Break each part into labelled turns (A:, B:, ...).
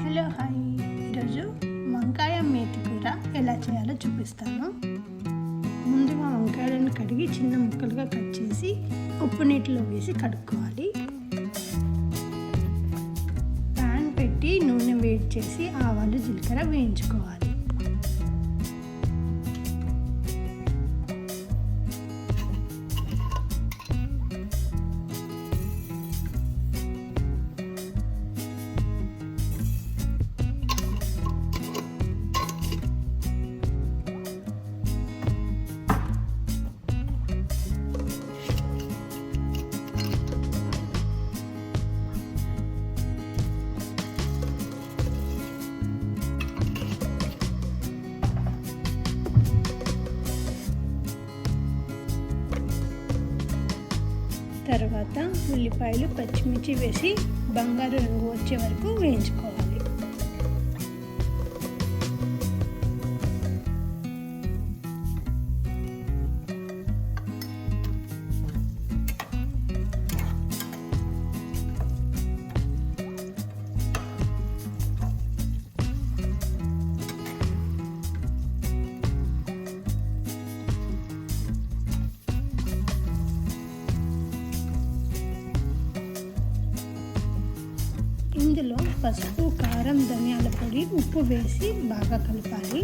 A: Hello hi, ఈరోజు వంకాయ మేతి కూర ఎలా చేయాలో చూపిస్తాను. ముందుగా వంకాయలను కడిగి చిన్న ముక్కలుగా కట్ చేసి ఉప్పు నీటిలో వేసి కడుక్కోవాలి. ప్యాన్ పెట్టి నూనె వేడి చేసి ఆవాలు జీలకర్ర వేయించుకోవాలి. తర్వాత ఉల్లిపాయలు పచ్చిమిర్చి వేసి బంగారు రంగు వచ్చే వరకు వేయించుకోవాలి. ఇందులో పసుపు, కారం, ధనియాల పొడి, ఉప్పు వేసి బాగా కలపాలి.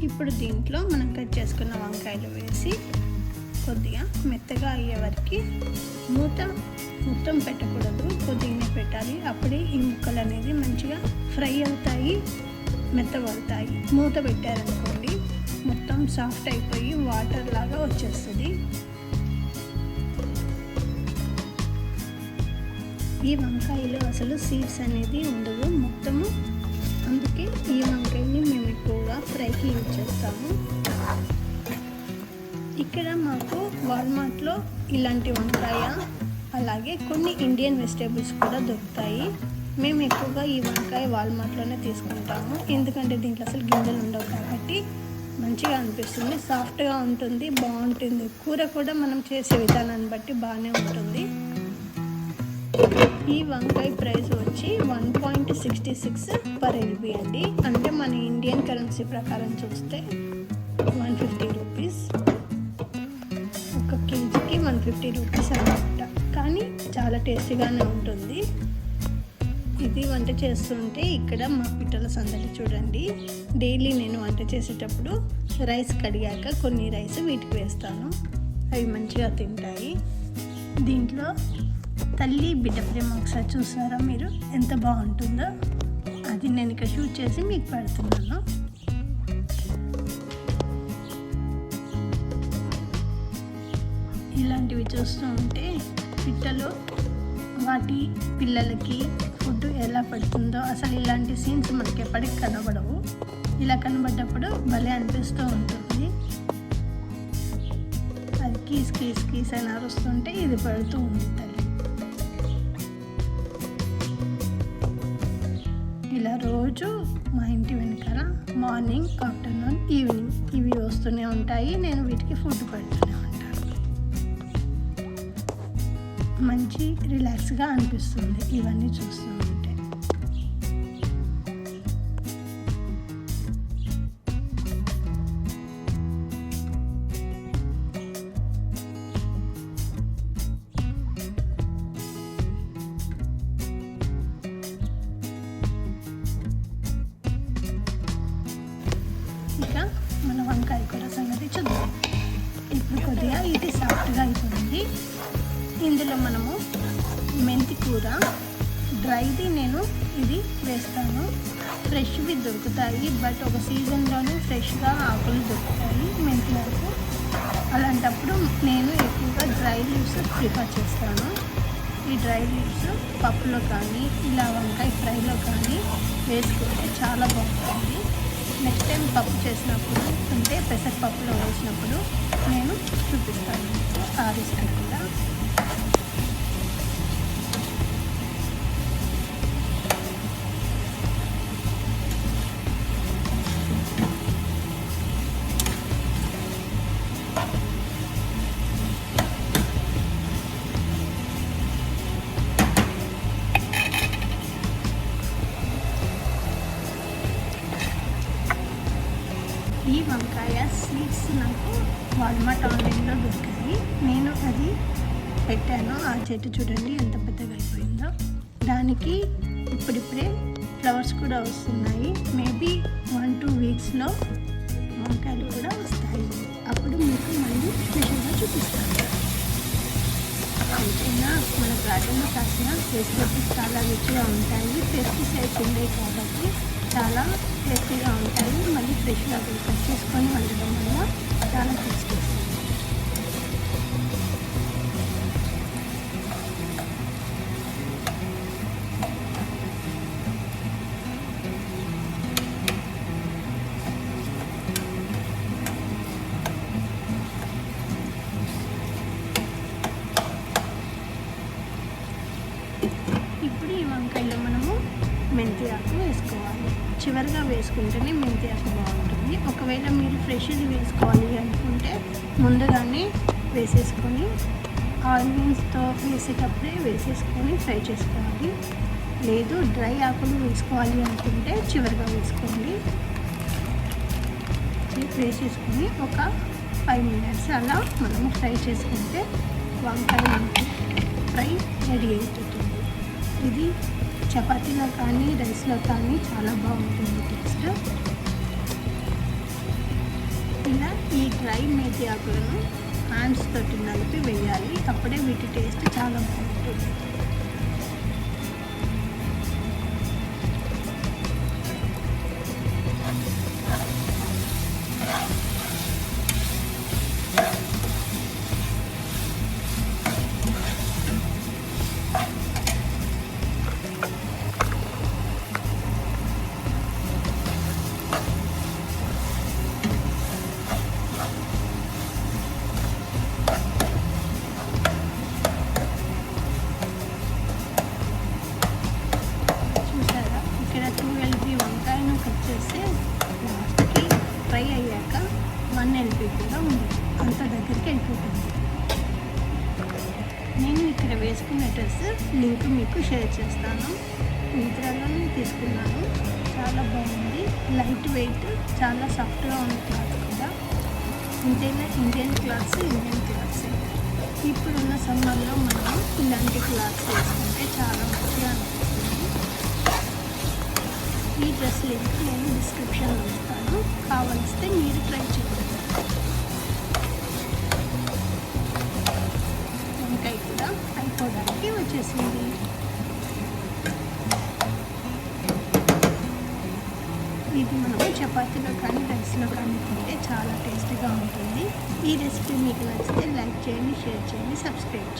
A: ఇప్పుడు దీంట్లో మనం కట్ చేసుకున్న వంకాయలు వేసి కొద్దిగా మెత్తగా అయ్యే వరకు మూత మొత్తం పెట్టకూడదు, కొద్దిగానే పెట్టాలి. అప్పుడే ఈ ముక్కలు అనేది మంచిగా ఫ్రై అవుతాయి, మెత్తబడతాయి. మూత పెట్టారనుకోండి మొత్తం సాఫ్ట్ అయిపోయి వాటర్ లాగా వచ్చేస్తుంది. ఈ వంకాయలో అసలు సీడ్స్ అనేది ఉండదు మొత్తము, అందుకే ఈ వంకాయని మేము ఎక్కువగా ఫ్రైకి యూజ్ చేస్తాము. ఇక్కడ మాకు వాల్మార్ట్లో ఇలాంటి వంకాయ, అలాగే కొన్ని ఇండియన్ వెజిటేబుల్స్ కూడా దొరుకుతాయి. మేము ఎక్కువగా ఈ వంకాయ వాల్మార్ట్లోనే తీసుకుంటాము, ఎందుకంటే దీంట్లో అసలు గింజలు ఉండవు కాబట్టి మంచిగా అనిపిస్తుంది, సాఫ్ట్గా ఉంటుంది, బాగుంటుంది. కూర కూడా మనం చేసే విధానాన్ని బట్టి బాగానే ఉంటుంది. ఈ వంకాయ ప్రైస్ వచ్చి 1.66 per LB అండి, అంటే మన ఇండియన్ కరెన్సీ ప్రకారం చూస్తే 150 రూపీస్. ఒక కేజీకి 150 రూపీస్ అన్నమాట, కానీ చాలా టేస్టీగానే ఉంటుంది. ఇది వంట చేస్తుంటే ఇక్కడ మా పిట్టల సందడి చూడండి. డైలీ నేను వంట చేసేటప్పుడు రైస్ కడిగాక కొన్ని రైస్ వీటికి వేస్తాను, అవి మంచిగా తింటాయి. దీంట్లో తల్లి బిడ్డ ప్రేమ ఒకసారి చూసారా మీరు, ఎంత బాగుంటుందో. అది నేను ఇక్కడ షూట్ చేసి మీకు పెడుతున్నాను. ఇలాంటివి చూస్తూ ఉంటే పిట్టలు వాటి పిల్లలకి ఫుడ్ ఎలా పడుతుందో, అసలు ఇలాంటి సీన్స్ మనకి ఎప్పటికి కనబడవు. ఇలా కనబడ్డప్పుడు భలే అనిపిస్తూ ఉంటుంది. అది కీస్ కీస్ కీస్ అని అరుస్తుంటే ఇది పడుతూ ఉంటుంది. ఇలా రోజు మా ఇంటి వెనకాల మార్నింగ్, ఆఫ్టర్నూన్, ఈవినింగ్ ఇవి వస్తూనే ఉంటాయి. నేను వీటికి ఫుడ్ పెడుతూనే ఉంటాను. మంచి రిలాక్స్గా అనిపిస్తుంది ఇవన్నీ చూస్తూ ఉంటే. చూద్దాం. ఇప్పుడు కొద్దిగా ఇది సాఫ్ట్గా అయిపోయింది. ఇందులో మనము మెంతి కూర డ్రైది నేను ఇది వేస్తాను. ఫ్రెష్వి దొరుకుతాయి, బట్ ఒక సీజన్లోనే ఫ్రెష్గా ఆకులు దొరుకుతాయి మెంతి ఆకు. అలాంటప్పుడు నేను ఎక్కువగా డ్రై లీవ్స్ ప్రిఫర్ చేస్తాను. ఈ డ్రై లీవ్స్ పప్పులో కానీ ఇలా వంకాయ ఫ్రైలో కానీ వేసుకుంటే చాలా బాగుంటుంది. నెక్స్ట్ టైం పప్పు చేసినప్పుడు అంటే పెసరపప్పులో వేసినప్పుడు నేను చూపిస్తాను మీకు ఆ రెసిపీ కూడా. ఈ వంకాయ సీడ్స్ నాకు వాల్మార్ట్ ఆన్లైన్లో దొరికాయి. నేను అది పెట్టాను. ఆ చెట్టు చూడండి ఎంత పెద్దగా అయిపోయిందో. దానికి ఇప్పుడిప్పుడే ఫ్లవర్స్ కూడా వస్తున్నాయి. మేబీ 1-2 వీక్స్లో వంకాయలు కూడా వస్తాయి. అప్పుడు మీకు మళ్ళీ స్పెషల్గా చూపిస్తాను. అంతేనా, మన గార్డెన్లో కాసిన వెజిటేబుల్స్ చాలా రుచిగా ఉంటాయి. పెస్టిసైడ్స్ ఉండేవి కాబట్టి చాలా టేస్టీగా ఉంటాయి. మళ్ళీ ఫ్రెష్గా కట్ చేసుకొని వండడం వల్ల చాలా టేస్టీ వస్తుంది. ఇప్పుడు ఈ వంకాయలో మనము మెంతి ఆకు వేసుకోవాలి. చివరిగా వేసుకుంటేనే మెంతి ఆకు బాగుంటుంది. ఒకవేళ మీరు ఫ్రెష్ది వేసుకోవాలి అనుకుంటే ముందుగానే వేసేసుకొని ఆనియన్స్తో వేసేటప్పుడే వేసేసుకొని ఫ్రై చేసుకోవాలి. లేదు డ్రై ఆకులు వేసుకోవాలి అనుకుంటే చివరిగా వేసుకోండి. వేసేసుకొని ఒక 5 minutes అలా మనము ఫ్రై చేసుకుంటే వంకాయ ఫ్రై రెడీ అయిపోతుంది. ఇది చపాతీలో కానీ రైస్లో కానీ చాలా బాగుంటుంది టేస్ట్. ఇలా ఈ డ్రై మేతి ఆకులను హ్యాండ్స్ తోటి నలిపి వేయాలి. అప్పుడే వీటి టేస్ట్ చాలా బాగుంటుంది. ఇక్కడ 2 LP వంకాయను కట్ చేస్తే లాస్ట్కి ఫ్రై అయ్యాక 1 LP కూడా ఉంది. అంత దగ్గరికి వెళ్ళిపోతుంది. నేను ఇక్కడ వేసుకున్న డ్రెస్ లింక్ మీకు షేర్ చేస్తాను. మింత్రాలోనే తీసుకున్నాను. చాలా బాగుంది. లైట్ వెయిట్, చాలా సాఫ్ట్గా ఉంది క్లాత్ కూడా. ఇంతేనా, ఇండియన్ క్లాత్స్. ఇప్పుడున్న సమ్మర్లో మనం ఇలాంటి క్లాత్స్ వేసుకుంటే చాలా మంచిగా అనిపిస్తుంది. ఈ డ్రెస్ లింక్ నేను డిస్క్రిప్షన్లో ఇస్తాను. కావలిస్తే మీరు ట్రై చేయండి. వంకాయ కూడా అయిపోవడానికి వచ్చేసింది. ఇది మనము చపాతీలో కానీ రైస్లో కానీ తింటే చాలా టేస్టీగా ఉంటుంది. ఈ రెసిపీ మీకు నచ్చితే లైక్ చేయండి, షేర్ చేయండి, సబ్స్క్రైబ్ చేయండి.